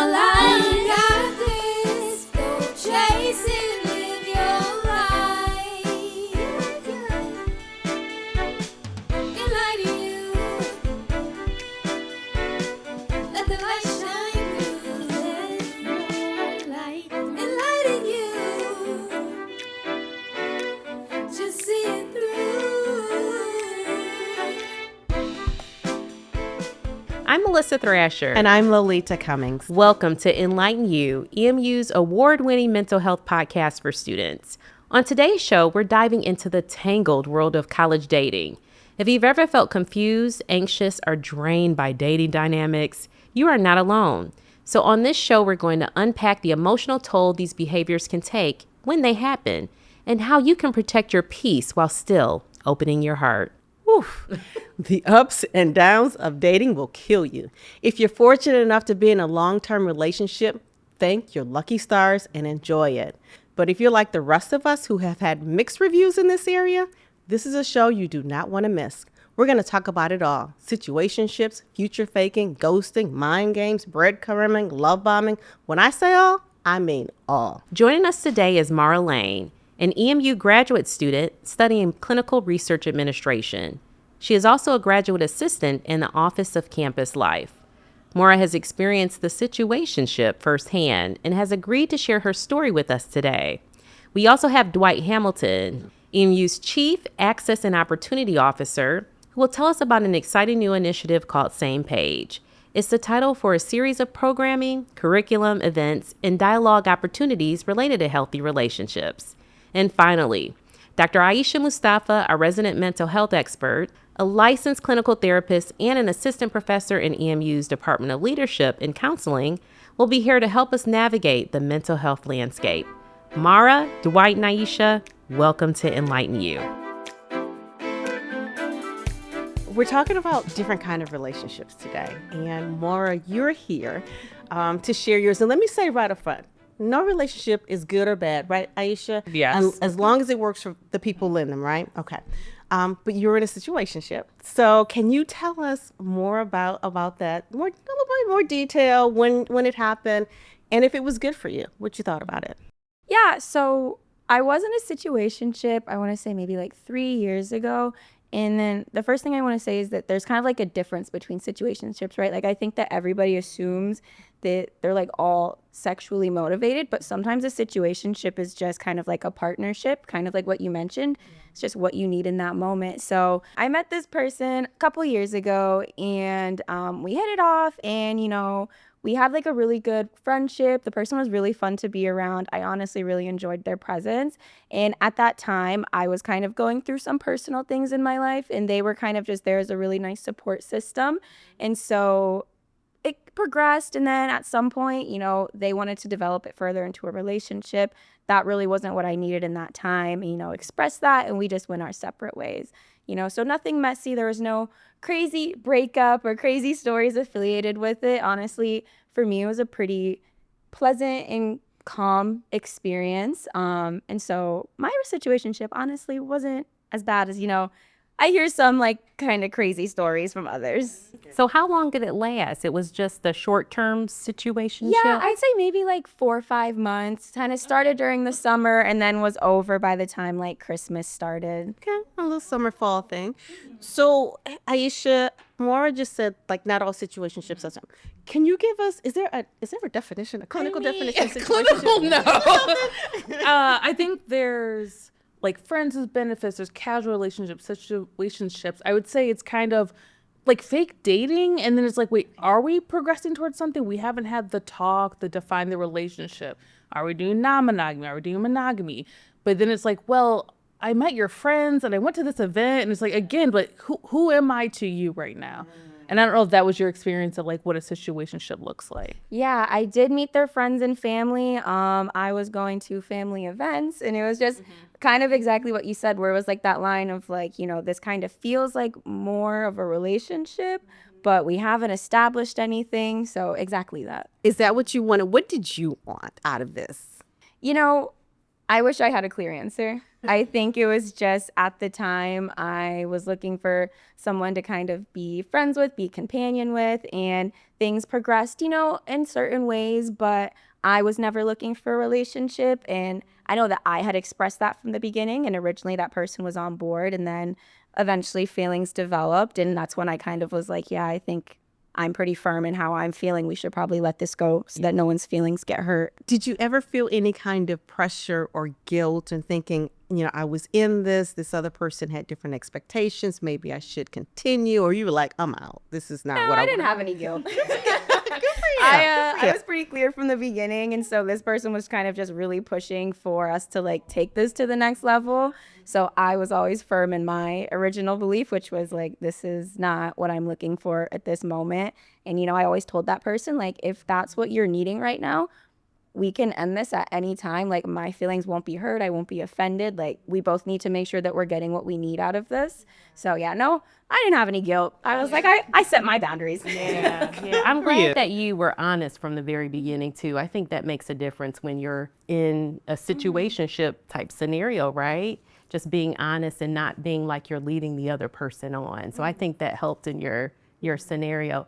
your life. You got this. Go chase it, live your life. Enlighten you. Let the light shine through. Enlighten you. Just see it through. I'm Melissa Thrasher. And I'm Lolita Cummings. Welcome to Enlighten U, EMU's award-winning mental health podcast for students. On today's show, we're diving into the tangled world of college dating. If you've ever felt confused, anxious, or drained by dating dynamics, you are not alone. So on this show, we're going to unpack the emotional toll these behaviors can take when they happen, and how you can protect your peace while still opening your heart. Oof. The ups and downs of dating will kill you. If you're fortunate enough to be in a long-term relationship, thank your lucky stars and enjoy it. But if you're like the rest of us who have had mixed reviews in this area, this is a show you do not want to miss. We're going to talk about it all. Situationships, future faking, ghosting, mind games, breadcrumbing, love bombing. When I say all, I mean all. Joining us today is Maura, an EMU graduate student studying clinical research administration. She is also a graduate assistant in the Office of Campus Life. Maura has experienced the situationship firsthand and has agreed to share her story with us today. We also have Dwight Hamilton, EMU's Chief Access and Opportunity Officer, who will tell us about an exciting new initiative called SamePage. It's the title for a series of programming, curriculum, events, and dialogue opportunities related to healthy relationships. And finally, Dr. Aisha Mustafa, a resident mental health expert, a licensed clinical therapist, and an assistant professor in EMU's Department of Leadership and Counseling, will be here to help us navigate the mental health landscape. Maura, Dwight, and Aisha, welcome to Enlighten U. We're talking about different kind of relationships today. And Maura, you're here to share yours. And let me say right up front, no relationship is good or bad, right, Aisha? Yes. As long as it works for the people in them, right? Okay. But you're in a situationship. So can you tell us more about that? A little bit more detail, when it happened, and if it was good for you, what you thought about it. Yeah, so I was in a situationship, I want to say maybe like 3 years ago. And then the first thing I want to say is that there's kind of like a difference between situationships, right? Like I think that everybody assumes that they're like all sexually motivated, but sometimes a situationship is just kind of like a partnership, kind of like what you mentioned. It's just what you need in that moment. So I met this person a couple years ago and we hit it off and, we had like a really good friendship. The person was really fun to be around. I honestly really enjoyed their presence. And at that time, I was kind of going through some personal things in my life and they were kind of just there as a really nice support system. And so it progressed. And then at some point, they wanted to develop it further into a relationship. That really wasn't what I needed in that time, expressed that. And we just went our separate ways, so nothing messy. There was no crazy breakup or crazy stories affiliated with it. Honestly, for me, it was a pretty pleasant and calm experience. And so my situationship honestly wasn't as bad as, I hear some like kind of crazy stories from others. So how long did it last? It was just a short-term situationship? Yeah, I'd say maybe like 4 or 5 months. Kind of started during the summer and then was over by the time like Christmas started. Okay, a little summer fall thing. So Aisha, Maura just said like not all situationships are the same. Can you give us, is there a definition, a clinical definition of situationship? Clinical, no. I think there's like friends with benefits, there's casual relationships, situationships. I would say it's kind of like fake dating, and then it's like, wait, are we progressing towards something? We haven't had the talk to define the relationship. Are we doing non-monogamy? Are we doing monogamy? But then it's like, well, I met your friends and I went to this event, and it's like, again, but who am I to you right now? And I don't know if that was your experience of like what a situationship looks like. Yeah, I did meet their friends and family. I was going to family events and it was just kind of exactly what you said, where it was like that line of like, this kind of feels like more of a relationship, but we haven't established anything. So exactly that. Is that what you wanted? What did you want out of this? I wish I had a clear answer. I think it was just at the time I was looking for someone to kind of be friends with, be companion with, and things progressed, in certain ways, but I was never looking for a relationship. And I know that I had expressed that from the beginning, and originally that person was on board, and then eventually feelings developed. And that's when I kind of was like, yeah, I think I'm pretty firm in how I'm feeling. We should probably let this go so that no one's feelings get hurt. Did you ever feel any kind of pressure or guilt and thinking, I was in this other person had different expectations, maybe I should continue, or you were like, I'm out. This is not what I didn't want. have any guilt. I was pretty clear from the beginning, and so this person was kind of just really pushing for us to like take this to the next level. So I was always firm in my original belief, which was like, this is not what I'm looking for at this moment. And I always told that person, like, if that's what you're needing right now, we can end this at any time. Like, my feelings won't be hurt. I won't be offended. Like, we both need to make sure that we're getting what we need out of this. So yeah, no, I didn't have any guilt. I was like, I set my boundaries. Yeah. I'm glad that you were honest from the very beginning too. I think that makes a difference when you're in a situationship type scenario, right? Just being honest and not being like you're leading the other person on. So I think that helped in your scenario.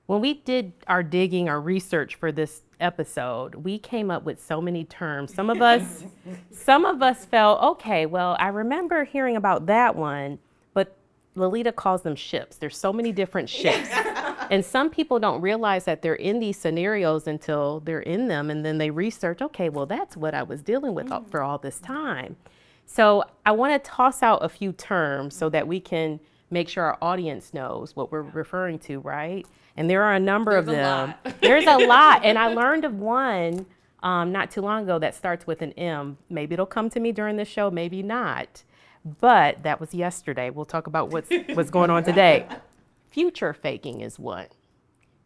When we did our digging or research for this episode, we came up with so many terms. Some of us felt, okay, well, I remember hearing about that one, but Lolita calls them ships. There's so many different ships. And some people don't realize that they're in these scenarios until they're in them, and then they research, okay, well, that's what I was dealing with for all this time. So I want to toss out a few terms so that we can make sure our audience knows what we're referring to, right? And there are a number of them. There's a lot. And I learned of one not too long ago that starts with an M. Maybe it'll come to me during the show, maybe not. But that was yesterday. We'll talk about what's going on today. Future faking is one.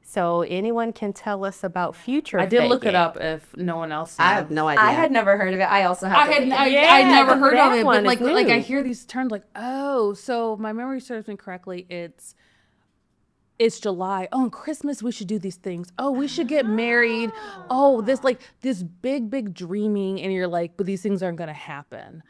So anyone can tell us about future faking. I did look it up if no one else knows. I have no idea. I had never heard of it. I also have. I never heard of it, but like I hear these terms like, oh, so my memory serves me correctly. It's July. Oh, on Christmas we should do these things. Oh, we should get married. Oh, this big dreaming, and you're like, but these things aren't gonna happen.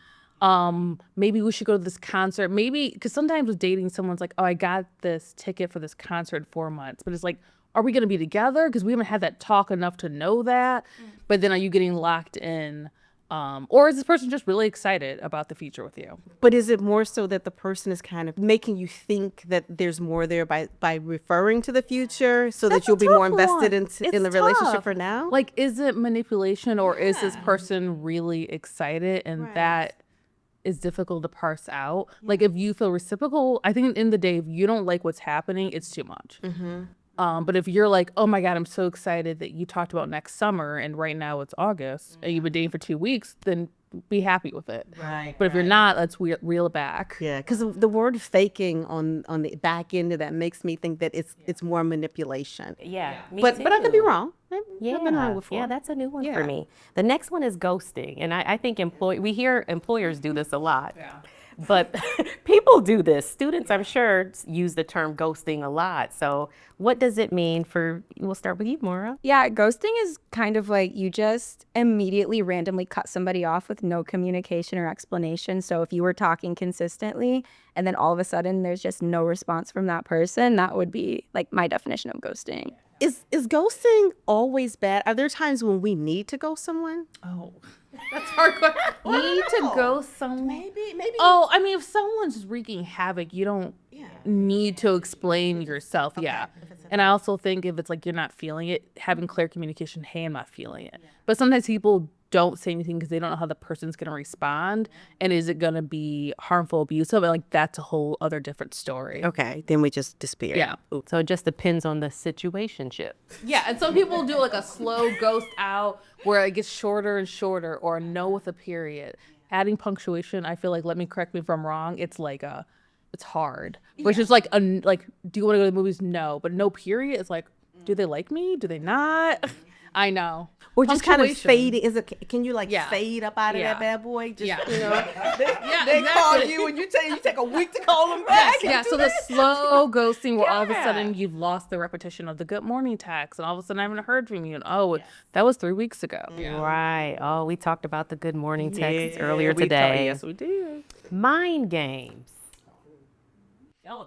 Maybe we should go to this concert. Maybe because sometimes with dating, someone's like, oh, I got this ticket for this concert in 4 months, but it's like, are we going to be together? Because we haven't had that talk enough to know that. But then are you getting locked in? Or is this person just really excited about the future with you? But is it more so that the person is kind of making you think that there's more there by referring to the future so that you'll be more invested in the relationship for now? Like, is it manipulation, or is this person really excited, and that is difficult to parse out? Like, if you feel reciprocal, I think in the day, if you don't like what's happening, it's too much. But if you're like, oh my God, I'm so excited that you talked about next summer, and right now it's August, and you've been dating for 2 weeks, then be happy with it. Right. But if you're not, let's reel it back. Yeah, because the word faking on the back end of that makes me think that it's more manipulation. Yeah. But I could be wrong. Yeah, I've been wrong before. Yeah, that's a new one for me. The next one is ghosting, and I think we hear employers do this a lot. Yeah. But people do this. Students, I'm sure, use the term ghosting a lot. So what does it mean we'll start with you, Maura. Yeah, ghosting is kind of like you just immediately randomly cut somebody off with no communication or explanation. So if you were talking consistently and then all of a sudden there's just no response from that person, that would be like my definition of ghosting. Is ghosting always bad? Are there times when we need to ghost someone? Oh, that's a hard question. Need to ghost someone? Maybe. Oh, I mean, if someone's wreaking havoc, you don't need to explain yourself. Okay. Yeah. And I also think if it's like you're not feeling it, having clear communication, hey, I'm not feeling it. Yeah. But sometimes people don't say anything because they don't know how the person's going to respond. And is it going to be harmful, abusive? And like, that's a whole other different story. Okay. Then we just disappear. Yeah. So it just depends on the situationship. Yeah. And some people do like a slow ghost out where it gets shorter and shorter, or a no with a period. Adding punctuation, I feel like, correct me if I'm wrong, it's like it's hard. Which is like, do you want to go to the movies? No. But no period is like, do they like me? Do they not? I know. Or just kind of Punctuation. fade. Can you like Yeah. fade up out of Yeah. that bad boy? Just, Yeah. you know, Yeah, they call exactly. you and you take a week to call them back. Yeah, so the slow ghosting where all of a sudden you've lost the repetition of the good morning text, and all of a sudden I haven't heard from you, and that was 3 weeks ago. Right. Oh, we talked about the good morning texts earlier We today. Yes, we did. Mind games.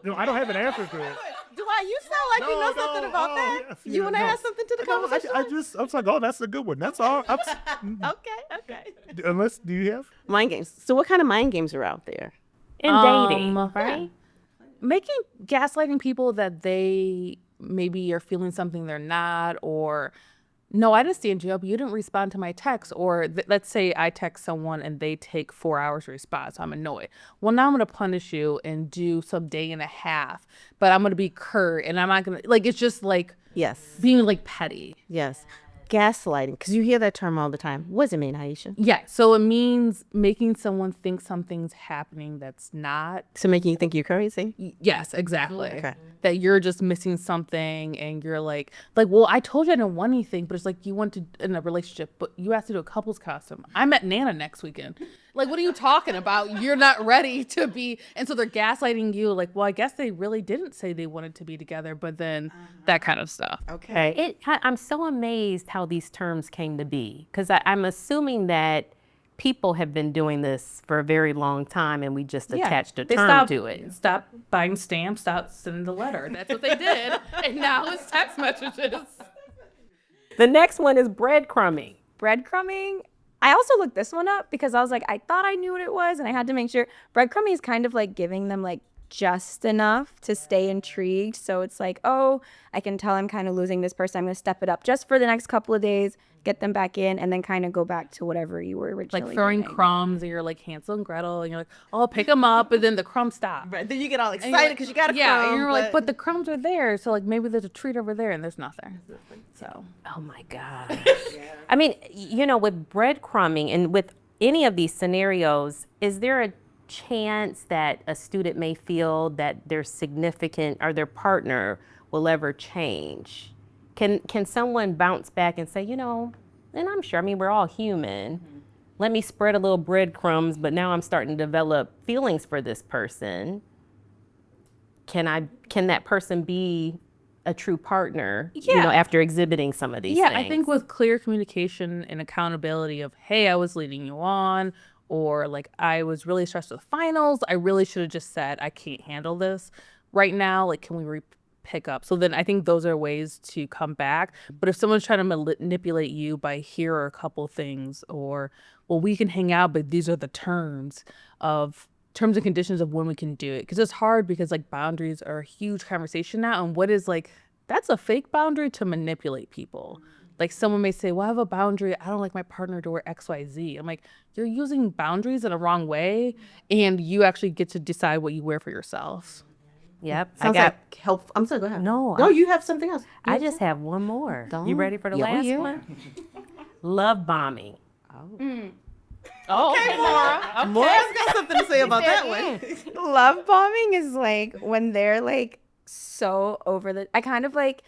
No, I don't have an answer to it. Dwight, you sound like you know something about that. yes, You want to no. add something to the No, conversation? I was like, oh, that's a good one. That's all. Okay. Unless, do you have? Mind games. So what kind of mind games are out there? And dating, right? Making gaslighting people that they maybe are feeling something they're not, or no, I didn't stand you up. You didn't respond to my text. Or let's say I text someone and they take 4 hours to respond. So I'm annoyed. Well, now I'm going to punish you and do some day and a half. But I'm going to be curt and I'm not going to, like, it's just like Yes. being like petty. Yes. Gaslighting, because you hear that term all the time. What does it mean, Aisha? Yeah. So it means making someone think something's happening that's not. So making you think you're crazy? Yes, exactly. Okay. That you're just missing something and you're like, well, I told you I didn't want anything, but it's like you want to in a relationship, but you asked to do a couples costume. I'm at Nana next weekend. Like, what are you talking about? You're not ready to be. And so they're gaslighting you like, well, I guess they really didn't say they wanted to be together, but then that kind of stuff. Okay. I'm so amazed how these terms came to be, because I'm assuming that people have been doing this for a very long time and we just attached a They term stopped, to it. Stop buying stamps, stop sending the letter. That's what they did. And now it's text messages. The next one is breadcrumbing. Breadcrumbing. I also looked this one up because I was like, I thought I knew what it was and I had to make sure. Breadcrumbing is kind of like giving them like just enough to stay intrigued. So it's like, oh, I can tell I'm kind of losing this person. I'm going to step it up just for the next couple of days, get them back in, and then kind of go back to whatever you were originally Like throwing doing. crumbs, and you're like Hansel and Gretel, and you're like, oh, pick them up, and then the crumbs stop. Right. Then you get all And you're excited like- because you got a yeah, crumb. and you're like, but the crumbs are there, so like maybe there's a treat over there, and there's nothing. So Oh my gosh. I mean, with breadcrumbing and with any of these scenarios, is there a chance that a student may feel that their significant or their partner will ever change? Can someone bounce back and say, and I'm sure, we're all human. Let me spread a little breadcrumbs, but now I'm starting to develop feelings for this person. Can that person be a true partner, after exhibiting some of these things? I think with clear communication and accountability of, hey, I was leading you on, or like I was really stressed with finals, I really should have just said I can't handle this right now. Like, can we pick up? So then I think those are ways to come back. But if someone's trying to manipulate you by here are a couple things, or well, we can hang out, but these are the terms and conditions of when we can do it, because it's hard because like boundaries are a huge conversation now, and what is like that's a fake boundary to manipulate people. Like someone may say, well, I have a boundary. I don't like my partner to wear XYZ. I'm like, you're using boundaries in a wrong way, and you actually get to decide what you wear for yourself. Yep. Sounds like helpful. I'm sorry, go ahead. No, you have something else. I just have one more. You ready for the last one? Love bombing. Oh, okay, Maura. Maura's got something to say about that one. Love bombing is like when they're like so over I kind of like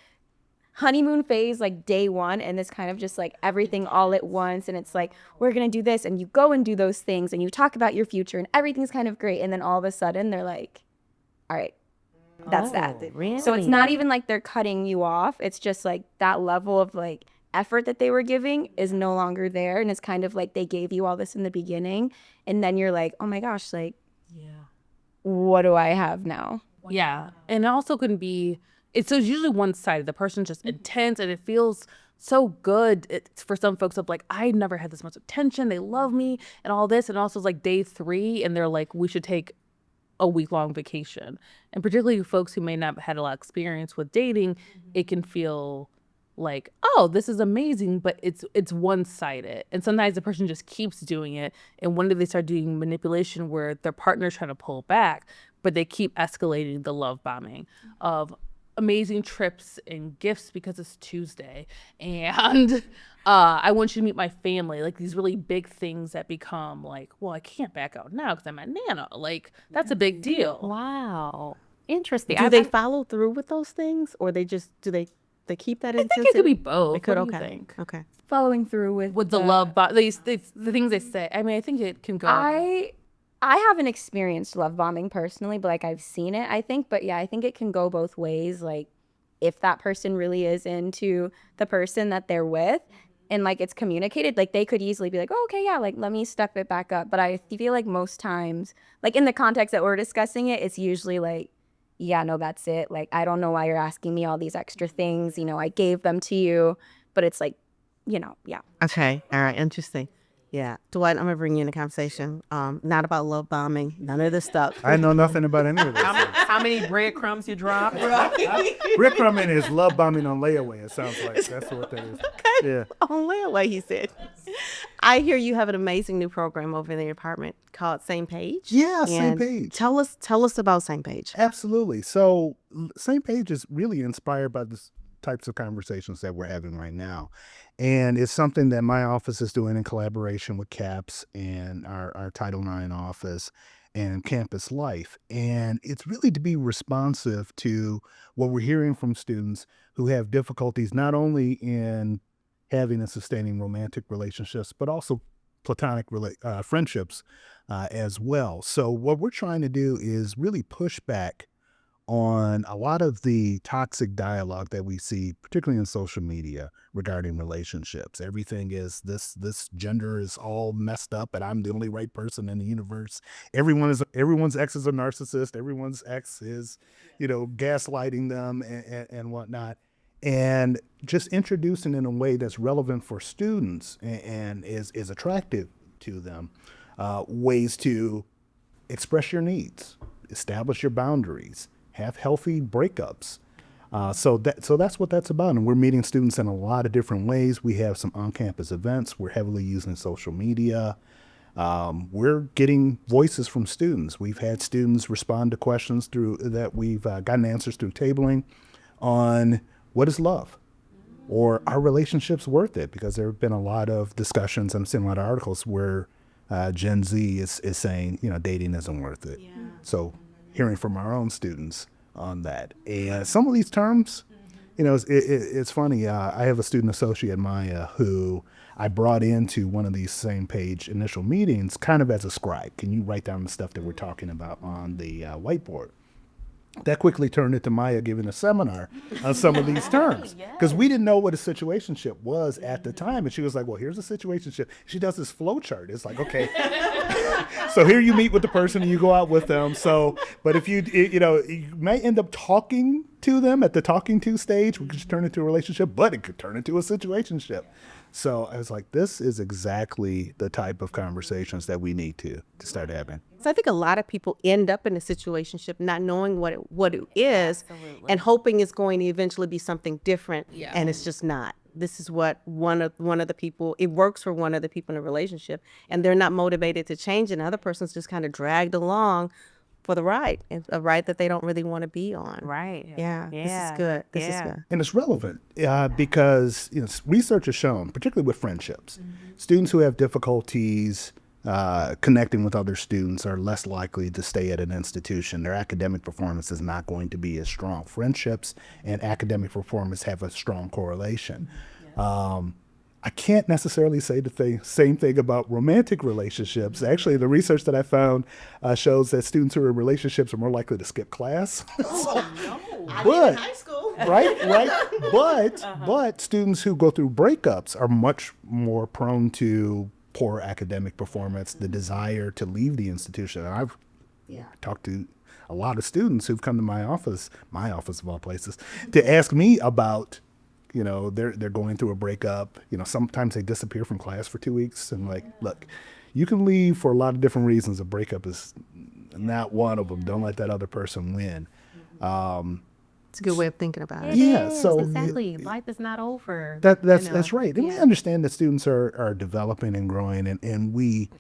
honeymoon phase, like day one, and it's kind of just like everything all at once, and it's like, we're gonna do this, and you go and do those things, and you talk about your future, and everything's kind of great, and then all of a sudden they're like, all right, that's that. Really? So it's not even like they're cutting you off, it's just like that level of like effort that they were giving is no longer there, and it's kind of like they gave you all this in the beginning, and then you're like, oh my gosh, like, what do I have now? Yeah. And it also can be, so it's usually one-sided. The person's just intense, and it feels so good. It's for some folks of like, I never had this much attention. They love me and all this. And also it's like day 3, and they're like, we should take a week-long vacation. And particularly folks who may not have had a lot of experience with dating, it can feel like, oh, this is amazing, but it's one-sided. And sometimes the person just keeps doing it. And one day they start doing manipulation where their partner's trying to pull back, but they keep escalating the love bombing of amazing trips and gifts because it's Tuesday. And I want you to meet my family. Like these really big things that become like, well, I can't back out now because I'm at Nana. Like that's a big deal. Wow. Interesting. Do they follow through with those things, or do they They keep that I intensity? think it could be both. It could, What do okay. you think? Okay. Following through With the love, the things they say. I mean, I think it can go. I haven't experienced love bombing personally, but like I've seen it, I think. But yeah, I think it can go both ways. Like if that person really is into the person that they're with and like it's communicated, like they could easily be like, oh, okay, yeah, like let me step it back up. But I feel like most times, like in the context that we're discussing it, it's usually like, yeah, no, that's it. Like, I don't know why you're asking me all these extra things. You know, I gave them to you, but it's like, you know, yeah. Okay. All right. Interesting. Yeah. Dwight, I'm going to bring you in the conversation. Not about love bombing, none of this stuff. I know nothing about any of this. How many breadcrumbs you drop? Breadcrumbing is love bombing on layaway. It sounds like that's what that is. Yeah. On layaway, he said. I hear you have an amazing new program over in the department called SamePage. Yeah, And SamePage. Tell us about SamePage. Absolutely. So SamePage is really inspired by the types of conversations that we're having right now. And it's something that my office is doing in collaboration with CAPS and our Title IX office and Campus Life. And it's really to be responsive to what we're hearing from students who have difficulties not only in having and sustaining romantic relationships, but also platonic friendships as well. So what we're trying to do is really push back on a lot of the toxic dialogue that we see, particularly in social media, regarding relationships. Everything is this gender is all messed up, and I'm the only right person in the universe. Everyone's ex is a narcissist. Everyone's ex is, gaslighting them and whatnot. And just introducing in a way that's relevant for students and is attractive to them, ways to express your needs, establish your boundaries, have healthy breakups. So that's what that's about. And we're meeting students in a lot of different ways. We have some on-campus events. We're heavily using social media. We're getting voices from students. We've had students respond to questions through that we've gotten answers through tabling on what is love, or are relationships worth it? Because there have been a lot of discussions. I'm seeing a lot of articles where Gen Z is saying, dating isn't worth it. Yeah. So hearing from our own students on that. And some of these terms, it's funny. I have a student associate, Maya, who I brought into one of these SamePage initial meetings kind of as a scribe. Can you write down the stuff that we're talking about on the whiteboard? That quickly turned into Maya giving a seminar on some of these terms, because we didn't know what a situationship was at the time. And she was like, well, here's a situationship. She does this flow chart. It's like, okay, so here you meet with the person and you go out with them. So, but if you may end up talking to them at the talking to stage, which could turn into a relationship, but it could turn into a situationship. So I was like, this is exactly the type of conversations that we need to start having. So I think a lot of people end up in a situationship not knowing what it is. Absolutely. And hoping it's going to eventually be something different. Yeah. And it's just not. This is what one of the people, it works for one of the people in a relationship, and they're not motivated to change, and the other person's just kind of dragged along for the ride, a ride that they don't really want to be on. Right. Yeah. This is good. This is good. And it's relevant because research has shown, particularly with friendships, students who have difficulties connecting with other students are less likely to stay at an institution. Their academic performance is not going to be as strong. Friendships and academic performance have a strong correlation. I can't necessarily say the same thing about romantic relationships. Actually, the research that I found shows that students who are in relationships are more likely to skip class. But, high school. Right. But students who go through breakups are much more prone to poor academic performance, the desire to leave the institution. And I've talked to a lot of students who've come to my office of all places, to ask me about, they're going through a breakup. Sometimes they disappear from class for 2 weeks, and look, you can leave for a lot of different reasons. A breakup is not one of them. Don't let that other person win. It's a good way of thinking about it. Yeah, so exactly. Life is not over. That's right. And we understand that students are developing and growing, and we,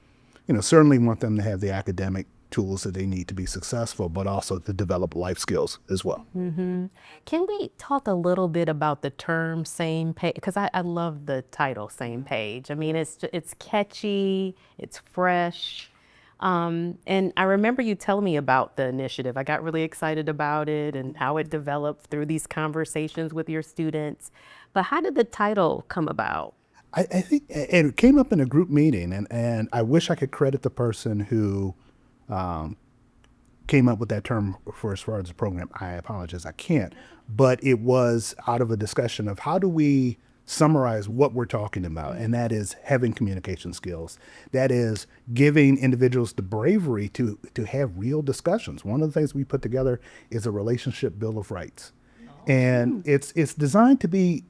certainly want them to have the academic tools that they need to be successful, but also to develop life skills as well. Mm-hmm. Can we talk a little bit about the term SamePage? Because I love the title SamePage. I mean, it's catchy, it's fresh. And I remember you telling me about the initiative. I got really excited about it and how it developed through these conversations with your students. But how did the title come about? I think it came up in a group meeting, and I wish I could credit the person who came up with that term for as far as the program. I apologize, I can't. But it was out of a discussion of how do we summarize what we're talking about, and that is having communication skills. That is giving individuals the bravery to have real discussions. One of the things we put together is a relationship bill of rights, and it's designed to be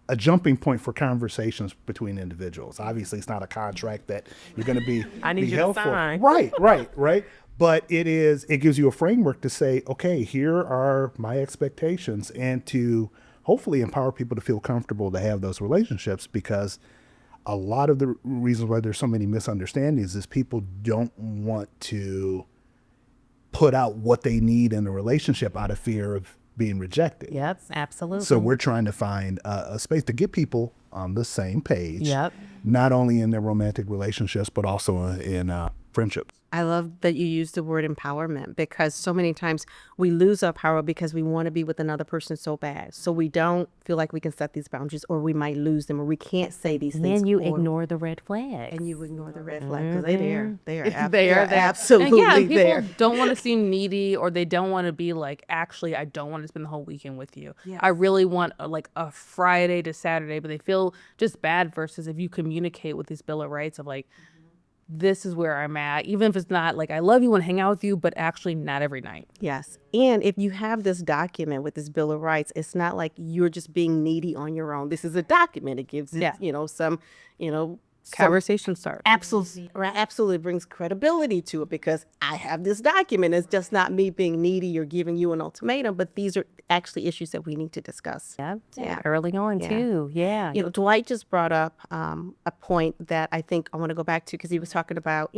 a jumping point for conversations between individuals. Obviously, it's not a contract that you're going to be I need be you to held for. sign. Right. But it gives you a framework to say, okay, here are my expectations, and to hopefully empower people to feel comfortable to have those relationships, because a lot of the reasons why there's so many misunderstandings is people don't want to put out what they need in a relationship out of fear of being rejected. Yep, absolutely. So we're trying to find a space to get people on the same page, Yep. not only in their romantic relationships, but also in friendships. I love that you use the word empowerment, because so many times we lose our power because we want to be with another person so bad. So we don't feel like we can set these boundaries, or we might lose them, or we can't say these things. And you or- ignore the red flags. And you ignore the red flag, because they're there. They are, They are there. absolutely And yeah, people there. don't want to seem needy, or they don't want to be like, actually, I don't want to spend the whole weekend with you. I really want a Friday to Saturday, but they feel just bad versus if you communicate with these Bill of Rights of like, this is where I'm at, even if it's not like I love you and hang out with you, but actually not every night. Yes. And if you have this document with this Bill of Rights, it's not like you're just being needy on your own. This is a document. It gives, some. Conversation starts. Absolutely brings credibility to it, because I have this document. It's just not me being needy or giving you an ultimatum, but these are actually issues that we need to discuss. Yep. Yeah. Early on Yeah. too. Yeah. Dwight just brought up a point that I think I want to go back to, because he was talking about,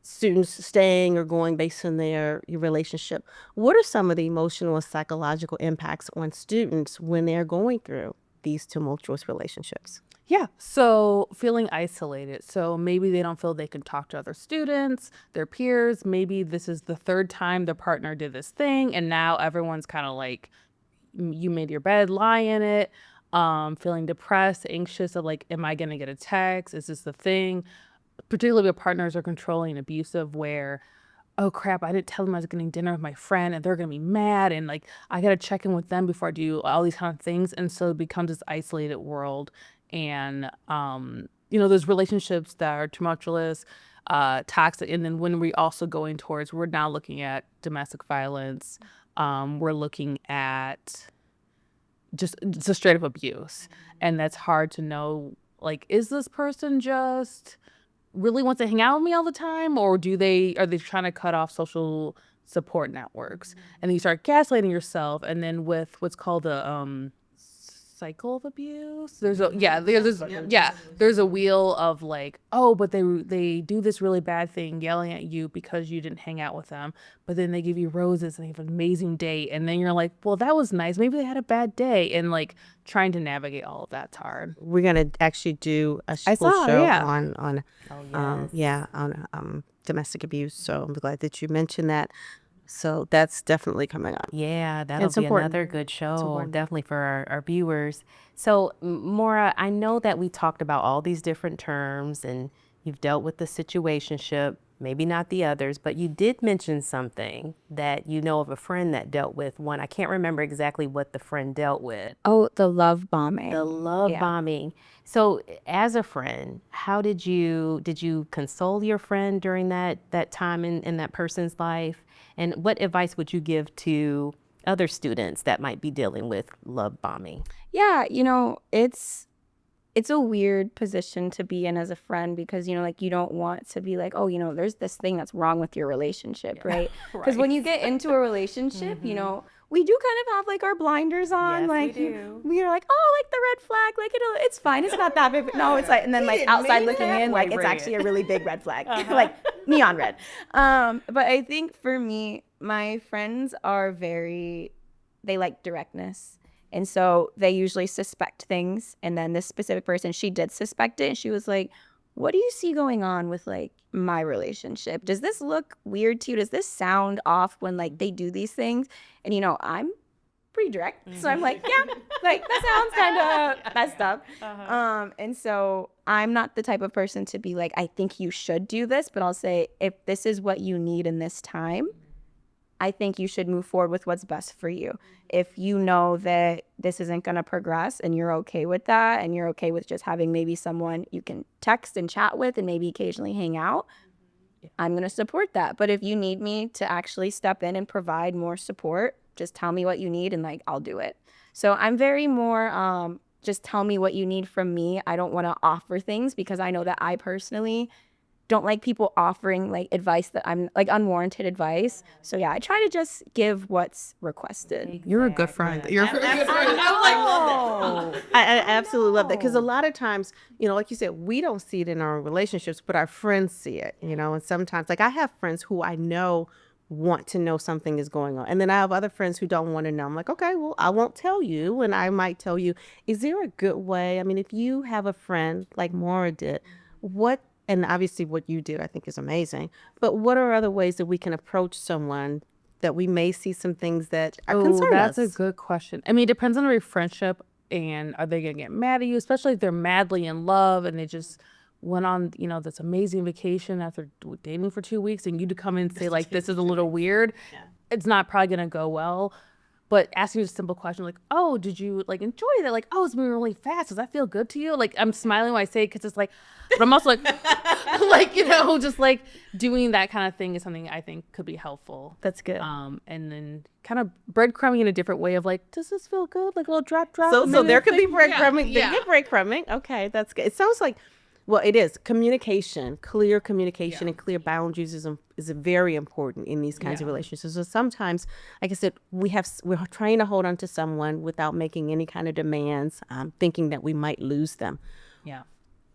students staying or going based on your relationship. What are some of the emotional and psychological impacts on students when they're going through these tumultuous relationships? Yeah. So feeling isolated. So maybe they don't feel they can talk to other students, their peers. Maybe this is the third time their partner did this thing, and now everyone's kind of like, you made your bed, lie in it. Feeling depressed, anxious of like, am I going to get a text? Is this the thing? Particularly if partners are controlling, abusive, where, oh crap, I didn't tell them I was getting dinner with my friend and they're going to be mad. And like, I got to check in with them before I do all these kind of things. And so it becomes this isolated world. And, those relationships that are tumultuous, toxic. And then when we're also going towards, we're now looking at domestic violence. We're looking at just a straight up abuse. And that's hard to know, like, is this person just really wants to hang out with me all the time? Or are they trying to cut off social support networks? And then you start gaslighting yourself. And then with what's called a, cycle of abuse, there's a wheel of like, oh, but they do this really bad thing yelling at you because you didn't hang out with them, but then they give you roses and they have an amazing date, and then you're like, well, that was nice, maybe they had a bad day, and like trying to navigate all of that's hard. We're gonna actually do a full show on domestic abuse. So I'm glad that you mentioned that. So that's definitely coming up. Yeah, that'll It's be important. another good show, definitely for our viewers. So, Maura, I know that we talked about all these different terms and you've dealt with the situationship, maybe not the others, but you did mention something that you know of a friend that dealt with one. I can't remember exactly what the friend dealt with. Oh, the love bombing. The love bombing. So as a friend, how did you console your friend during that time in that person's life? And what advice would you give to other students that might be dealing with love bombing? Yeah, it's a weird position to be in as a friend, because, you don't want to be like, oh, there's this thing that's wrong with your relationship, right? Because when you get into a relationship, we do kind of have like our blinders on. Yes, like we do. we're like, oh, like the red flag, like it's fine, it's not that big. But no, it's like, and then like outside looking in, like it's actually a really big red flag, like neon red. But I think for me, my friends are they like directness. And so they usually suspect things. And then this specific person, she did suspect it. And she was like, what do you see going on with like my relationship? Does this look weird to you? Does this sound off when like they do these things? And you know, I'm pretty direct, so I'm like, yeah, like that sounds kind of messed up. And so I'm not the type of person to be like, I think you should do this, but I'll say, if this is what you need in this time, I think you should move forward with what's best for you. If you know that this isn't going to progress and you're okay with that, and you're okay with just having maybe someone you can text and chat with and maybe occasionally hang out, I'm going to support that. But if you need me to actually step in and provide more support, just tell me what you need and like I'll do it. So I'm very more just tell me what you need from me. I don't want to offer things because I know that I personally don't like people offering like advice that I'm like unwarranted advice. So yeah, I try to just give what's requested. You're a good friend. You're a good friend. I absolutely love that, because a lot of times, you know, like you said, we don't see it in our relationships, but our friends see it, you know, and sometimes like I have friends who I know want to know something is going on. And then I have other friends who don't want to know. I'm like, okay, well, I won't tell you. And I might tell you, is there a good way? I mean, if you have a friend like Maura did, and obviously what you do, I think is amazing, but what are other ways that we can approach someone that we may see some things that are concerning us? That's a good question. I mean, it depends on every friendship, and are they going to get mad at you, especially if they're madly in love and they just went on, you know, this amazing vacation after dating for 2 weeks, and you to come in and say like, this is a little weird. It's not probably going to go well. But asking a simple question like, oh, did you like enjoy that? Like, oh, it's moving really fast. Does that feel good to you? Like, I'm smiling when I say it because it's like, but I'm also like, like, you know, just like doing that kind of thing is something I think could be helpful. That's good. And then kind of breadcrumbing in a different way of like, does this feel good? Like a little drop. So there could be breadcrumbing. Yeah. Yeah. Breadcrumbing. Okay, that's good. It sounds like, well, it is communication, clear communication, and clear boundaries is very important in these kinds of relationships. So sometimes, like I said, we're trying to hold on to someone without making any kind of demands, thinking that we might lose them. Yeah.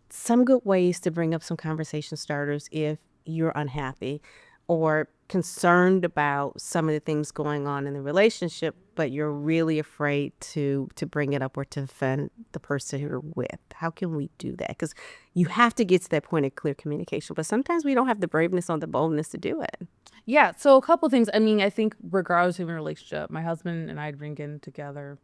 Some good ways to bring up some conversation starters if you're unhappy or concerned about some of the things going on in the relationship, but you're really afraid to bring it up or to offend the person you're with. How can we do that? Because you have to get to that point of clear communication, but sometimes we don't have the braveness or the boldness to do it. Yeah. So a couple things. I mean, I think regardless of your relationship, my husband and I had been getting together,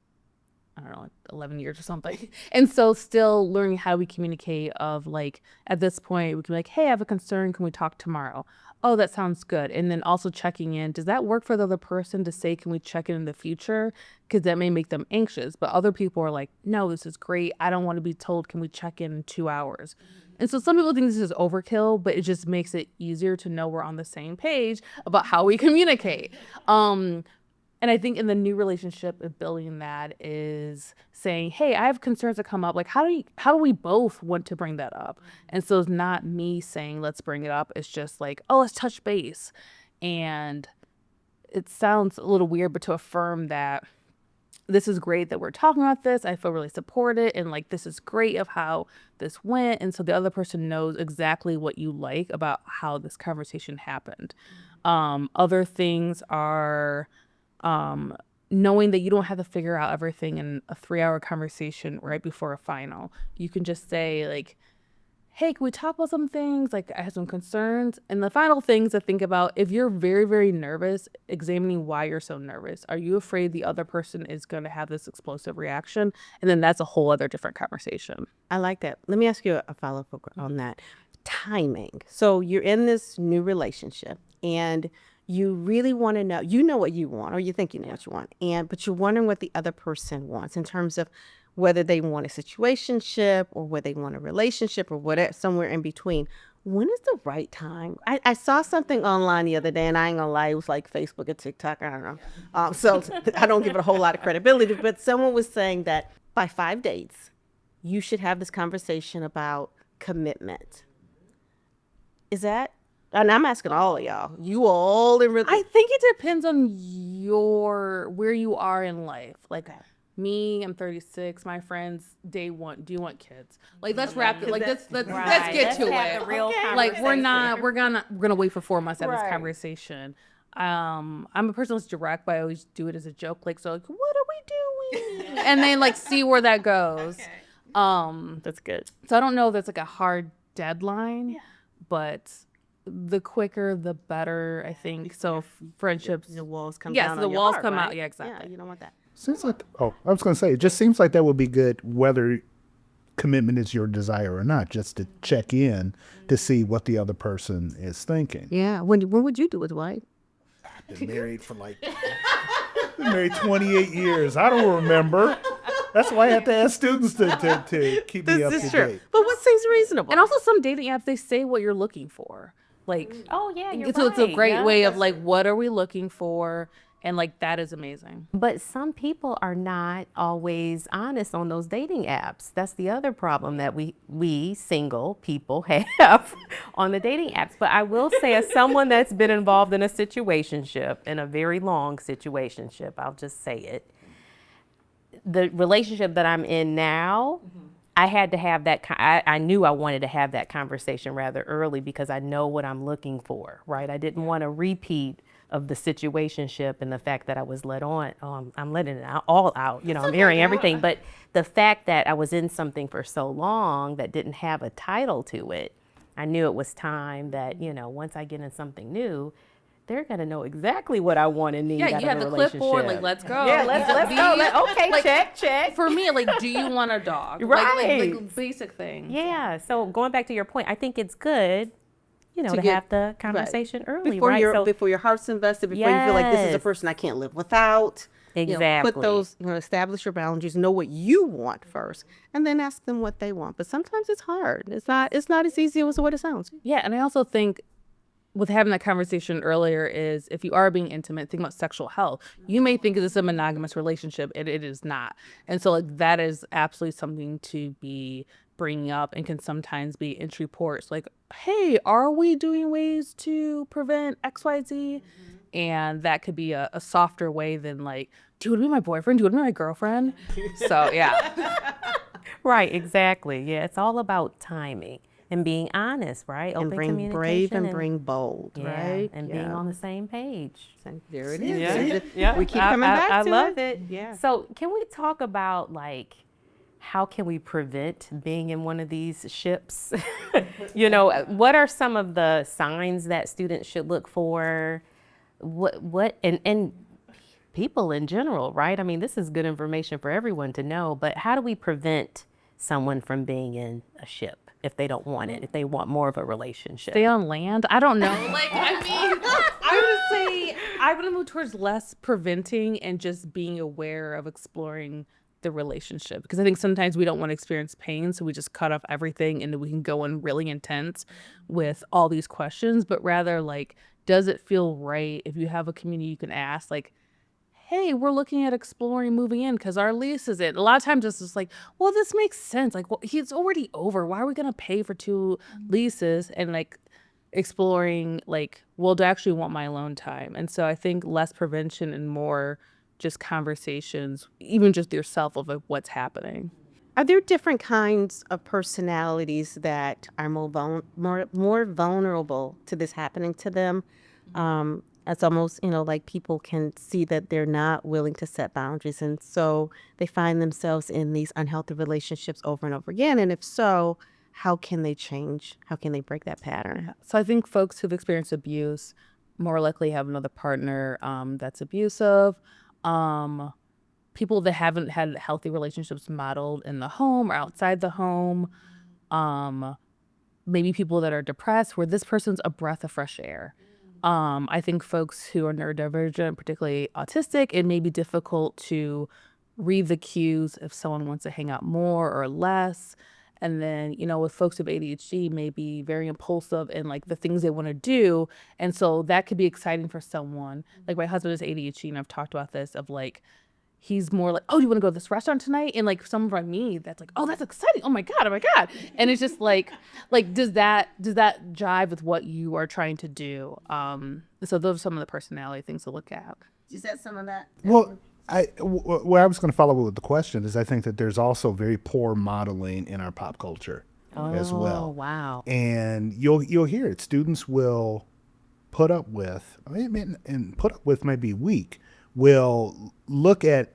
I don't know, like 11 years or something. And so still learning how we communicate of like, at this point, we can be like, hey, I have a concern. Can we talk tomorrow? Oh, that sounds good. And then also checking in. Does that work for the other person to say, can we check in the future? Because that may make them anxious. But other people are like, no, this is great. I don't want to be told, can we check in 2 hours? And so some people think this is overkill, but it just makes it easier to know we're on the same page about how we communicate. And I think in the new relationship, building that is saying, hey, I have concerns that come up. Like, how do we both want to bring that up? And so it's not me saying, let's bring it up. It's just like, oh, let's touch base. And it sounds a little weird, but to affirm that this is great that we're talking about this. I feel really supported. And like, this is great of how this went. And so the other person knows exactly what you like about how this conversation happened. Other things are knowing that you don't have to figure out everything in a 3-hour conversation right before a final. You can just say like, hey, can we talk about some things? Like, I have some concerns. And the final things to think about, if you're very, very nervous, examining why you're so nervous. Are you afraid the other person is going to have this explosive reaction? And then that's a whole other different conversation. I like that. Let me ask you a follow-up on that. Timing. So you're in this new relationship and you really want to know, you know what you want, or you think you know what you want, but you're wondering what the other person wants in terms of whether they want a situationship or whether they want a relationship or whatever, somewhere in between. When is the right time? I saw something online the other day, and I ain't gonna lie, it was like Facebook and TikTok, I don't know. So I don't give it a whole lot of credibility, but someone was saying that by 5 dates, you should have this conversation about commitment. Is that? And I'm asking all of y'all. You all in I think it depends on where you are in life. Like me, I'm 36. My friends, day one, do you want kids? Like let's wrap it. Like let's get to it. The real like we're gonna wait for 4 months to have this conversation. I'm a person that's direct, but I always do it as a joke. Like, so like, what are we doing? And then like see where that goes. That's good. So I don't know if that's like a hard deadline, but the quicker the better, I think. So friendships, The walls come yes, down. the on your walls heart, come out. right? Yeah, exactly. Yeah, you don't want that. Seems like, I was going to say, it just seems like that would be good whether commitment is your desire or not, just to check in to see what the other person is thinking. Yeah. When would you do it, Dwight? Been married for been married 28 years. I don't remember. That's why I have to ask students to keep me up to date. But what seems reasonable? And also some dating apps, they say what you're looking for. Like, Oh yeah, you're so right. it's a great yeah. way of like, what are we looking for? And like, that is amazing. But some people are not always honest on those dating apps. That's the other problem that we single people have on the dating apps. But I will say, as someone that's been involved in a situationship, in a very long situationship, I'll just say it. The relationship that I'm in now, I had to have that. I knew I wanted to have that conversation rather early because I know what I'm looking for, right? I didn't want a repeat of the situationship and the fact that I was let on. I'm letting it all out. You know, I'm airing everything. But the fact that I was in something for so long that didn't have a title to it, I knew it was time that, you know, once I get in something new, they're gonna know exactly what I want and need. Yeah, out you of have a the clipboard, relationship. like, let's go. Yeah, let's go. Okay, like, check. For me, like, do you want a dog? Right. Like basic things. Yeah. So going back to your point, I think it's good, you know, to get- have the conversation early, before right? your So before your heart's invested, before you feel like this is a Yes. person I can't live without. You know, Exactly. put those, establish your boundaries, know what you want first, and then ask them what they want. But sometimes it's hard. It's not as easy as what it sounds. Yeah, and I also think with having that conversation earlier is if you are being intimate, think about sexual health. You may think this is a monogamous relationship, and it is not. And so like that is absolutely something to be bringing up and can sometimes be entry ports. Like, hey, are we doing ways to prevent XYZ? And that could be a softer way than like, do you want to be my boyfriend? Do you want to be my girlfriend? So yeah. Right, exactly. Yeah, it's all about timing and being honest, right? And Open bring brave communication and bring bold, yeah, right? and being on the same page. There it is. Yeah. See, Yeah. We keep coming back I to love it. it. Yeah. So can we talk about like how can we prevent being in one of these ships? You know, what are some of the signs that students should look for? What and people in general, right? I mean, this is good information for everyone to know, but how do we prevent someone from being in a ship if they don't want it, if they want more of a relationship? Stay on land? I don't know. Like, I mean, I would say I would move towards less preventing and just being aware of exploring the relationship. Because I think sometimes we don't want to experience pain, so we just cut off everything and then we can go in really intense with all these questions. But rather, like, does it feel right? If you have a community, you can ask, like, hey, we're looking at exploring moving in because our lease is in. A lot of times it's just like, well, this makes sense. Like, well, he's already over. Why are we going to pay for 2 leases? And like exploring, like, well, do I actually want my alone time? And so I think less prevention and more just conversations, even just yourself of like, what's happening. Are there different kinds of personalities that are more vulnerable to this happening to them? It's almost, like people can see that they're not willing to set boundaries. And so they find themselves in these unhealthy relationships over and over again. And if so, how can they change? How can they break that pattern? So I think folks who've experienced abuse more likely have another partner that's abusive. People that haven't had healthy relationships modeled in the home or outside the home. Maybe people that are depressed where this person's a breath of fresh air. I think folks who are neurodivergent, particularly autistic, it may be difficult to read the cues if someone wants to hang out more or less. And then, with folks with ADHD, may be very impulsive in like the things they want to do. And so that could be exciting for someone. Like my husband is ADHD, and I've talked about this of like, he's more like, oh, do you want to go to this restaurant tonight? And like someone like me, that's like, oh, that's exciting. Oh my God. And it's just like does that jive with what you are trying to do? So those are some of the personality things to look at. Is that some of that? Well, where I was going to follow with the question is I think that there's also very poor modeling in our pop culture as well. Oh, wow. And you'll hear it. Students will put up with, and put up with might be weak, will look at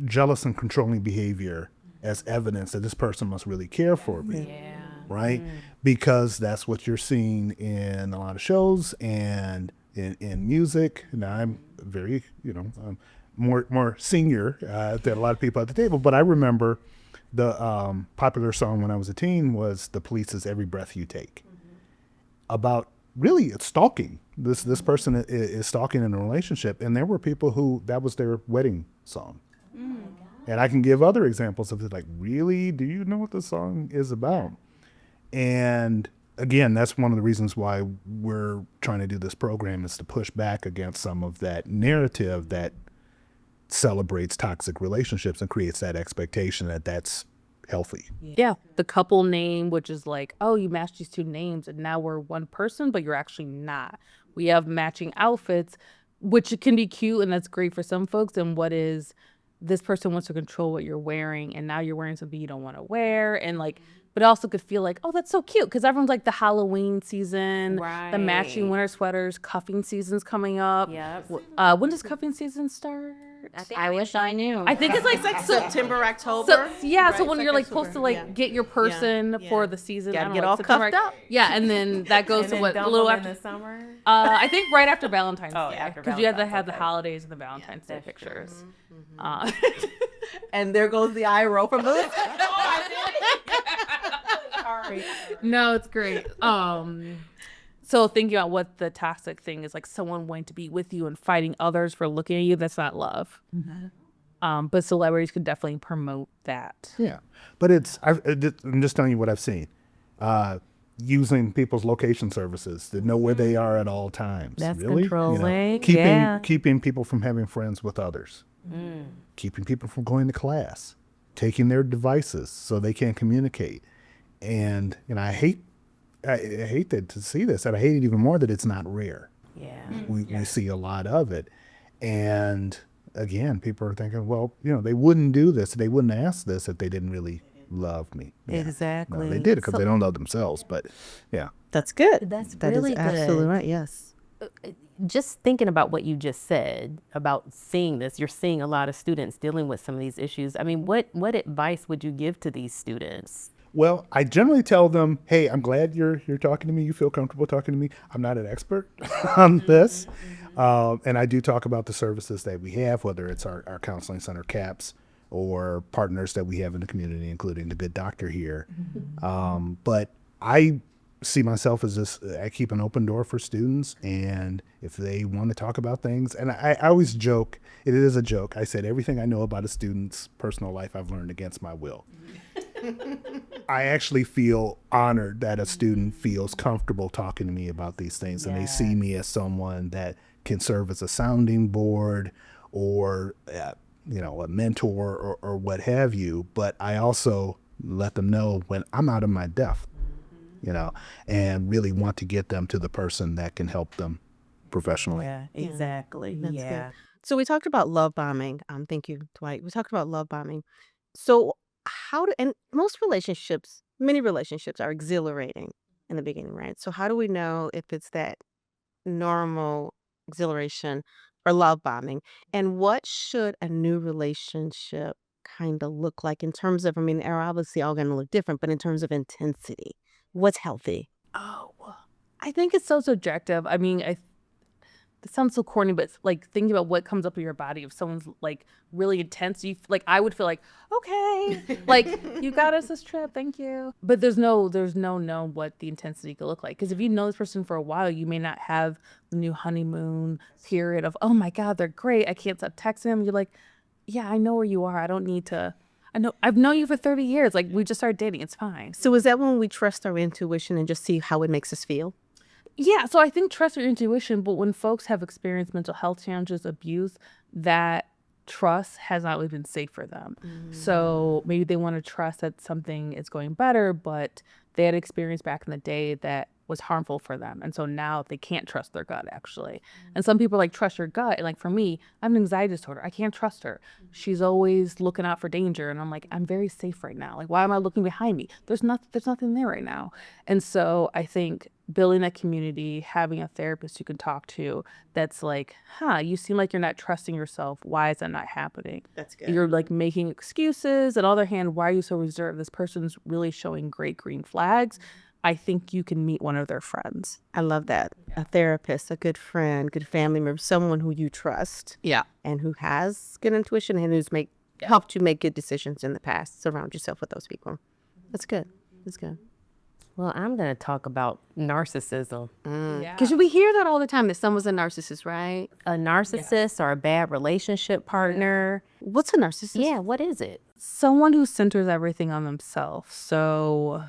jealous and controlling behavior as evidence that this person must really care for me. Yeah. right? Because that's what you're seeing in a lot of shows and in music. Now I'm very, more senior than a lot of people at the table, but I remember the popular song when I was a teen was The Police's Every Breath You Take, about really it's stalking. This person is stalking in a relationship, and there were people who that was their wedding song. And I can give other examples of it, like, really, do you know what the song is about? And again, that's one of the reasons why we're trying to do this program, is to push back against some of that narrative that celebrates toxic relationships and creates that expectation that that's healthy. Yeah. The couple name, which is like, oh, you matched these two names and now we're one person, but you're actually not. We have matching outfits, which can be cute and that's great for some folks. And what is this person wants to control what you're wearing, and now you're wearing something you don't want to wear, and like, but it also could feel like, oh, that's so cute, because everyone's like the Halloween season, the matching winter sweaters, cuffing season's coming up. Yep. When does cuffing season start? I wish I knew. I think it's like September, October. So yeah, right? so when It's you're like October. supposed to like get your person for the season, Gotta I don't get know, all September, cuffed up. Yeah, and then that goes to what a little after the summer. I think right after Valentine's Day, after because you have to Valentine's, have the okay. holidays and the Valentine's Day pictures. And there goes the eye roll from the No, it's great. So thinking about what the toxic thing is, like someone wanting to be with you and fighting others for looking at you, that's not love. But celebrities could definitely promote that. Yeah, but I'm just telling you what I've seen. Using people's location services to know where they are at all times. That's really? controlling. Keeping people from having friends with others. Keeping people from going to class. Taking their devices so they can't communicate. And I hate to see this, and I hate it even more that it's not rare. Yeah. We see a lot of it. And again, people are thinking, well, they wouldn't do this, they wouldn't ask this if they didn't really love me. Yeah. Exactly. No, they did it because they don't love themselves, but yeah. That's good. That's That really is absolutely good. right. Yes. Just thinking about what you just said about seeing this, you're seeing a lot of students dealing with some of these issues. I mean, what advice would you give to these students? Well, I generally tell them, hey, I'm glad you're talking to me. You feel comfortable talking to me. I'm not an expert on this. And I do talk about the services that we have, whether it's our counseling center, CAPS, or partners that we have in the community, including the Good Doctor here. But I see myself as I keep an open door for students. And if they want to talk about things, and I always joke, it is a joke. I said, everything I know about a student's personal life, I've learned against my will. I actually feel honored that a student feels comfortable talking to me about these things, and they see me as someone that can serve as a sounding board or a mentor or what have you. But I also let them know when I'm out of my depth, and really want to get them to the person that can help them professionally. Yeah, exactly. That's good. So we talked about love bombing. Thank you, Dwight. We talked about love bombing. So and many relationships are exhilarating in the beginning, right? So how do we know if it's that normal exhilaration or love bombing? And what should a new relationship kind of look like in terms of, they're obviously all going to look different, but in terms of intensity, what's healthy? Oh, I think it's so subjective. It sounds so corny, but it's like thinking about what comes up in your body. If someone's like really intense, I would feel like, okay, like you got us this trip, thank you. But there's no known what the intensity could look like. Because if you know this person for a while, you may not have the new honeymoon period of, oh my God, they're great, I can't stop texting them. You're like, yeah, I know where you are. I don't need to. I've known you for 30 years. Like, we just started dating. It's fine. So is that when we trust our intuition and just see how it makes us feel? Yeah, so I think trust your intuition, but when folks have experienced mental health challenges, abuse, that trust has not really been safe for them. So maybe they want to trust that something is going better, but they had experience back in the day that was harmful for them. And so now they can't trust their gut, actually. And some people are like, trust your gut. And like for me, I have an anxiety disorder. I can't trust her. She's always looking out for danger. And I'm like, I'm very safe right now. Like, why am I looking behind me? There's nothing there right now. And so I think building that community, having a therapist you can talk to that's like, you seem like you're not trusting yourself. Why is that not happening? That's good. You're like making excuses. On the other hand, why are you so reserved? This person's really showing great green flags. I think you can meet one of their friends. I love that. A therapist, a good friend, good family member, someone who you trust. Yeah. And who has good intuition and who's helped you make good decisions in the past. Surround yourself with those people. That's good. That's good. Well, I'm going to talk about narcissism. Because we hear that all the time, that someone's a narcissist, right? A narcissist or a bad relationship partner. What's a narcissist? Yeah, what is it? Someone who centers everything on themselves. So,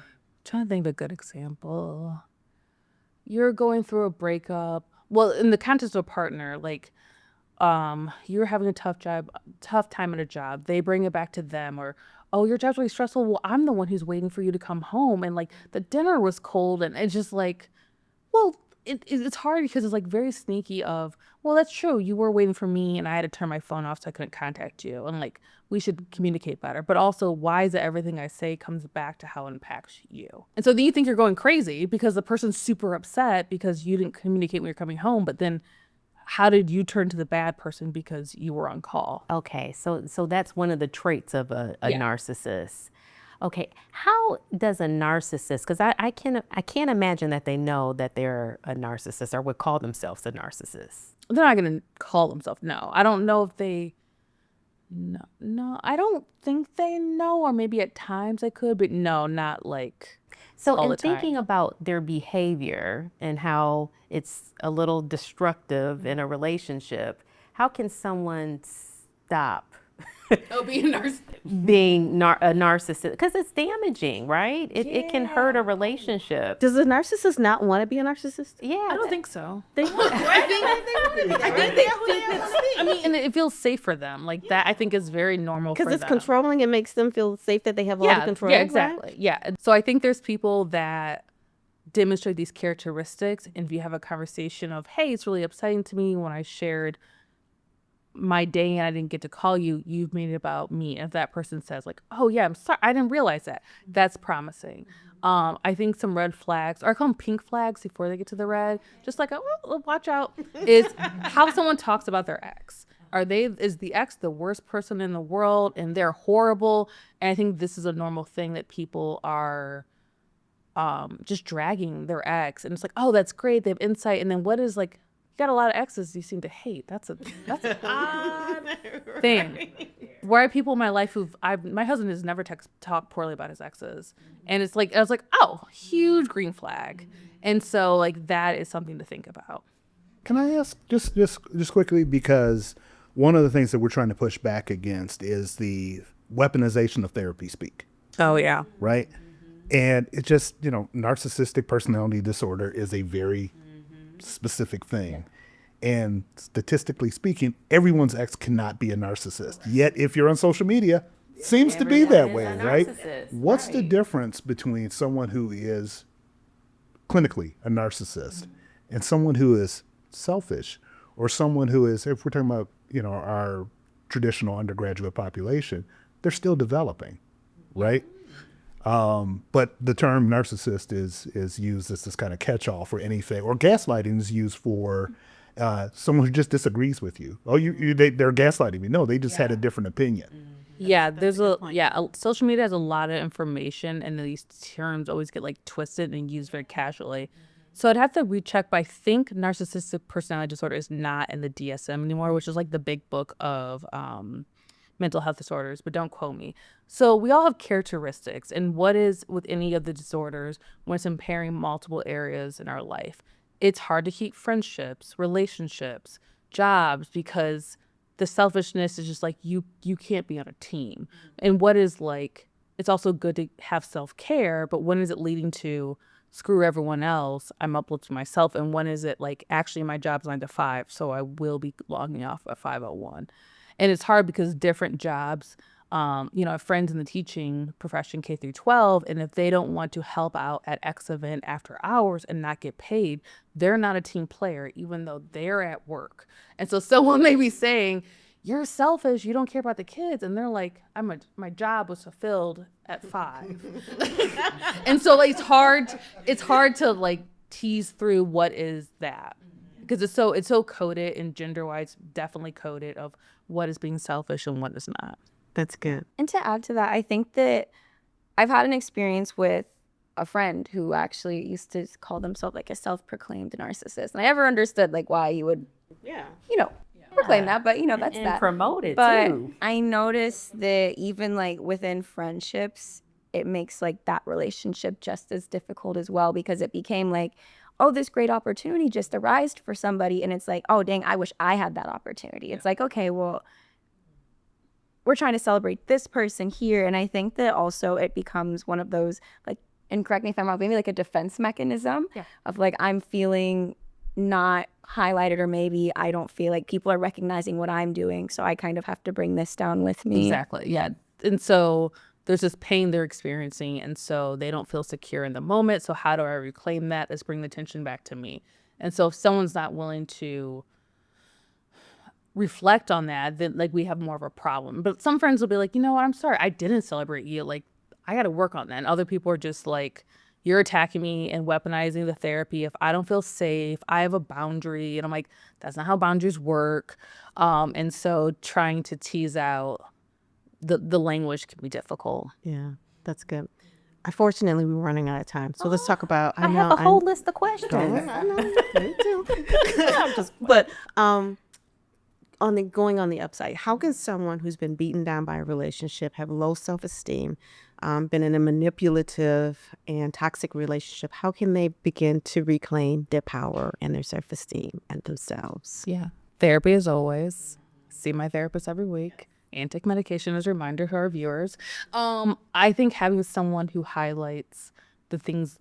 trying to think of a good example. You're going through a breakup. Well, in the context of a partner, like you're having a tough time at a job. They bring it back to them, or oh, your job's really stressful. Well, I'm the one who's waiting for you to come home, and like the dinner was cold, and it's just like, well, it's hard because it's like very sneaky of, well, that's true. You were waiting for me and I had to turn my phone off so I couldn't contact you. And like, we should communicate better. But also, why is it everything I say comes back to how it impacts you? And so then you think you're going crazy because the person's super upset because you didn't communicate when you're coming home. But then how did you turn to the bad person because you were on call? Okay, so that's one of the traits of a narcissist. Okay, how does a narcissist, because I can't imagine that they know that they're a narcissist or would call themselves a narcissist. They're not going to call themselves, no. I don't know if they, no, I don't think they know, or maybe at times I could, but no, not like So all in the time. thinking about their behavior and how it's a little destructive in a relationship, how can someone stop being a narcissist. being a narcissist? Because it's damaging, right? It can hurt a relationship. Does a narcissist not want to be a narcissist? Yeah. I don't think so. They want I mean, and it feels safe for them. Like that, I think is very normal for them. because it's controlling. It makes them feel safe that they have all the control. Yeah, right? exactly. Yeah. And so I think there's people that demonstrate these characteristics. And if you have a conversation of, hey, it's really upsetting to me when I shared my day and I didn't get to call you, you've made it about me. If that person says like, oh yeah, I'm sorry, I didn't realize that, that's promising. I think some red flags, or I call them pink flags before they get to the red, just like, oh, watch out, is how someone talks about their ex. Is the ex the worst person in the world and they're horrible? And I think this is a normal thing that people are just dragging their ex, and it's like, oh, that's great, they have insight. And then what is like, you got a lot of exes you seem to hate. That's an odd thing. Where are people in my life my husband has never talked poorly about his exes. And it's like, I was like, oh, huge green flag. And so like, that is something to think about. Can I ask just quickly, because one of the things that we're trying to push back against is the weaponization of therapy speak, Oh yeah. right? And it just, narcissistic personality disorder is a very specific thing. And statistically speaking, everyone's ex cannot be a narcissist. Yet if you're on social media, seems to be that way, right? What's the difference between someone who is clinically a narcissist and someone who is selfish, or someone who is, if we're talking about, our traditional undergraduate population, they're still developing, right? But the term narcissist is used as this kind of catch-all for anything, or gaslighting is used for someone who just disagrees with you. Oh, they're gaslighting me. No, they just had a different opinion. Yeah, social media has a lot of information, and these terms always get like twisted and used very casually. So I'd have to recheck, but I think narcissistic personality disorder is not in the DSM anymore, which is like the big book of mental health disorders, but don't quote me. So we all have characteristics, and what is with any of the disorders when it's impairing multiple areas in our life? It's hard to keep friendships, relationships, jobs, because the selfishness is just like, you can't be on a team. And what is like, it's also good to have self-care, but when is it leading to screw everyone else, I'm uplifting myself? And when is it like, actually my job's 9 to 5, so I will be logging off at 5:01? And it's hard because different jobs you know, I have friends in the teaching profession, K through 12, and if they don't want to help out at X event after hours and not get paid, they're not a team player, even though they're at work. And so someone may be saying, you're selfish, you don't care about the kids. And they're like, my job was fulfilled at 5. And so like, it's hard to like tease through what is that. Because it's so coded, and gender-wise definitely coded, of what is being selfish and what is not. That's good. And to add to that, I think that I've had an experience with a friend who actually used to call themselves like a self-proclaimed narcissist. And I never understood like why you would, proclaim that, but that's And that. promote it But too. I noticed that even like within friendships, it makes like that relationship just as difficult as well, because it became like, oh, this great opportunity just arised for somebody. And it's like, oh, dang, I wish I had that opportunity. It's like, okay, well, we're trying to celebrate this person here. And I think that also it becomes one of those, like, and correct me if I'm wrong, maybe like a defense mechanism of like, I'm feeling not highlighted, or maybe I don't feel like people are recognizing what I'm doing. So I kind of have to bring this down with me. Exactly. Yeah. And so there's this pain they're experiencing, and so they don't feel secure in the moment. So how do I reclaim that? Let's bring the attention back to me. And so if someone's not willing to reflect on that, then like we have more of a problem. But some friends will be like, you know what, I'm sorry, I didn't celebrate you. Like, I got to work on that. And other people are just like, you're attacking me and weaponizing the therapy. If I don't feel safe, I have a boundary. And I'm like, that's not how boundaries work. And so trying to tease out the language can be difficult. Yeah, that's good. Unfortunately, we're running out of time. So let's talk about. I have a whole list of questions. I know. Me too. But going on the upside, how can someone who's been beaten down by a relationship, have low self-esteem, been in a manipulative and toxic relationship, how can they begin to reclaim their power and their self-esteem and themselves? Yeah. Therapy as always. See my therapist every week. And take medication as a reminder to our viewers. I think having someone who highlights the things,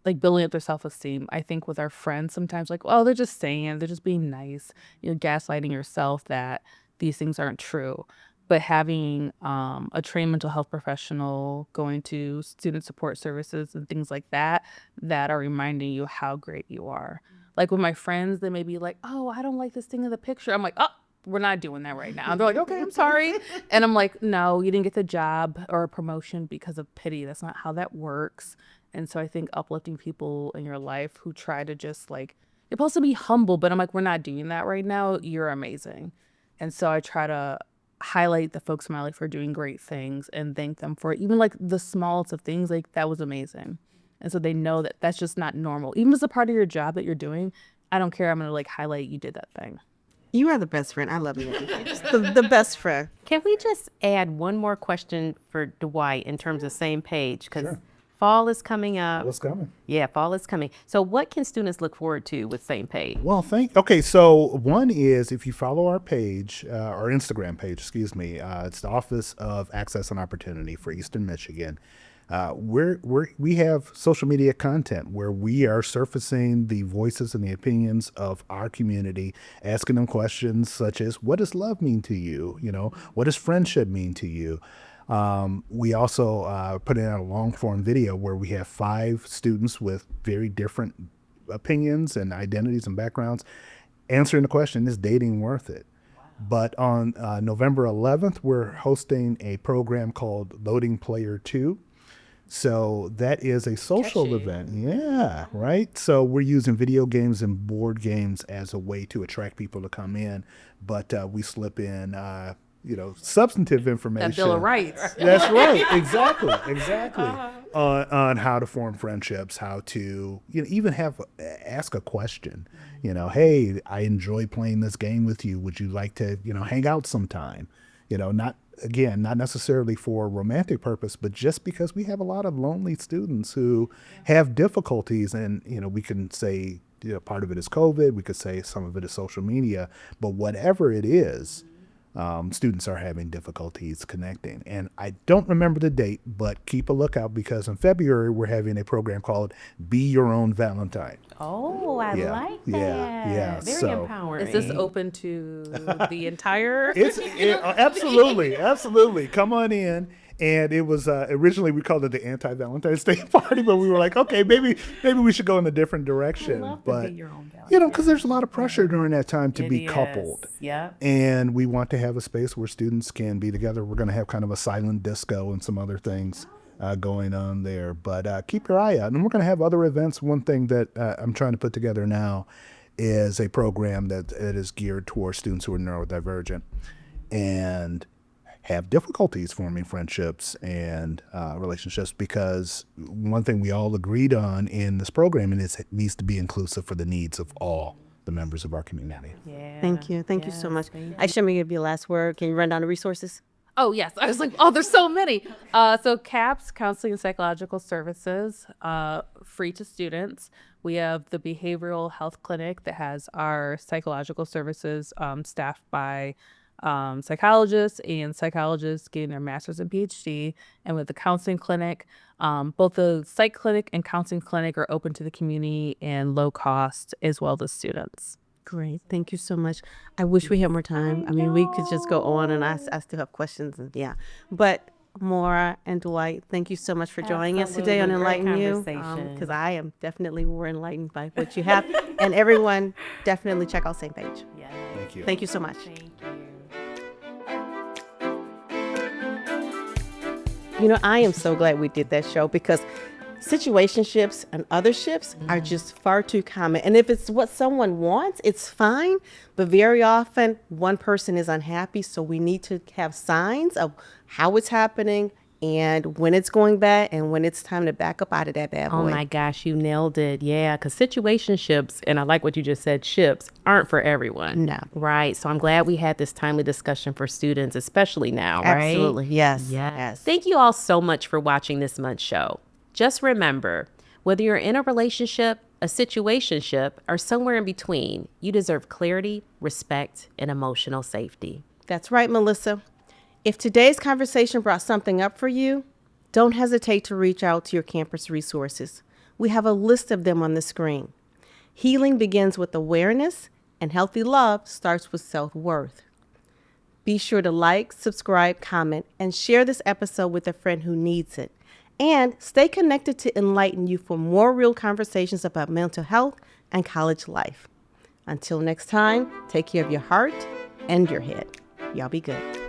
like building up their self-esteem. I think with our friends sometimes, like, oh, they're just saying, they're just being nice. You're gaslighting yourself that these things aren't true. But having a trained mental health professional, going to student support services and things like that, that are reminding you how great you are. Like with my friends, they may be like, oh, I don't like this thing in the picture. I'm like, oh, we're not doing that right now. They're like, okay, I'm sorry. And I'm like, no, you didn't get the job or a promotion because of pity. That's not how that works. And so I think uplifting people in your life who try to just like, you're supposed to be humble, but I'm like, we're not doing that right now. You're amazing. And so I try to highlight the folks in my life who are doing great things and thank them for it. Even like the smallest of things, like that was amazing. And so they know that that's just not normal. Even as a part of your job that you're doing, I don't care. I'm going to like highlight you did that thing. You are the best friend. I love you. Just the best friend. Can we just add one more question for Dwight in terms of SamePage? Because fall is coming up. What's coming? Yeah, fall is coming. So what can students look forward to with SamePage? Well, okay, so one is if you follow our page, our Instagram page, excuse me, it's the Office of Access and Opportunity for Eastern Michigan. We have social media content where we are surfacing the voices and the opinions of our community, asking them questions such as, what does love mean to you? You know, what does friendship mean to you? We also put in a long form video where we have 5 students with very different opinions and identities and backgrounds answering the question, is dating worth it? But on November 11th, we're hosting a program called Loading Player 2. So that is a social event. Yeah, right. So we're using video games and board games as a way to attract people to come in. But we slip in, substantive information. That Bill of Rights. That's right. Exactly. On how to form friendships, how to, even ask a question. Hey, I enjoy playing this game with you. Would you like to, hang out sometime? Not necessarily for a romantic purpose, but just because we have a lot of lonely students who have difficulties, and, we can say, part of it is COVID, we could say some of it is social media, but whatever it is, students are having difficulties connecting. And I don't remember the date, but keep a lookout because in February we're having a program called Be Your Own Valentine. Oh, I Yeah, like that. yeah, Very so- empowering. Is this open to the entire? Absolutely. Come on in. And it was originally we called it the anti-Valentine's Day party, but we were like, okay, maybe we should go in a different direction. love to but be your own because there's a lot of pressure during that time to be coupled. Yeah. And we want to have a space where students can be together. We're going to have kind of a silent disco and some other things going on there. But keep your eye out. And we're going to have other events. One thing that I'm trying to put together now is a program that is geared towards students who are neurodivergent and have difficulties forming friendships and relationships, because one thing we all agreed on in this program is it needs to be inclusive for the needs of all the members of our community. Yeah. Thank you. Thank you so much. thank you. Aisha, let me give you a last word. Can you run down the resources? Oh, yes. I was like, oh, there's so many. So CAPS, Counseling and Psychological Services, free to students. We have the Behavioral Health Clinic that has our psychological services staffed by psychologists and psychologists getting their master's and PhD. And with the counseling clinic, both the psych clinic and counseling clinic are open to the community and low cost as well as students. Great. Thank you so much. I wish we had more time. I mean, we could just go on and I still have questions. And yeah. But Maura and Dwight, thank you so much for joining us today on Absolutely. Great Enlighten You. conversation. Because I am definitely more enlightened by what you have. And everyone, definitely check out SamePage. Yeah. Thank you. Thank you so much. Thank you. You know, I am so glad we did that show because situationships and other ships are just far too common. And if it's what someone wants, it's fine. But very often, one person is unhappy. So we need to have signs of how it's happening and when it's going bad and when it's time to back up out of that bad boy. Oh my gosh, you nailed it. Yeah, because situationships, and I like what you just said, ships aren't for everyone. No. Right. So I'm glad we had this timely discussion for students, especially now, right? Absolutely. Yes. Yes. Thank you all so much for watching this month's show. Just remember, whether you're in a relationship, a situationship, or somewhere in between, you deserve clarity, respect, and emotional safety. That's right, Melissa. If today's conversation brought something up for you, don't hesitate to reach out to your campus resources. We have a list of them on the screen. Healing begins with awareness, and healthy love starts with self-worth. Be sure to like, subscribe, comment, and share this episode with a friend who needs it. And stay connected to Enlighten You for more real conversations about mental health and college life. Until next time, take care of your heart and your head. Y'all be good.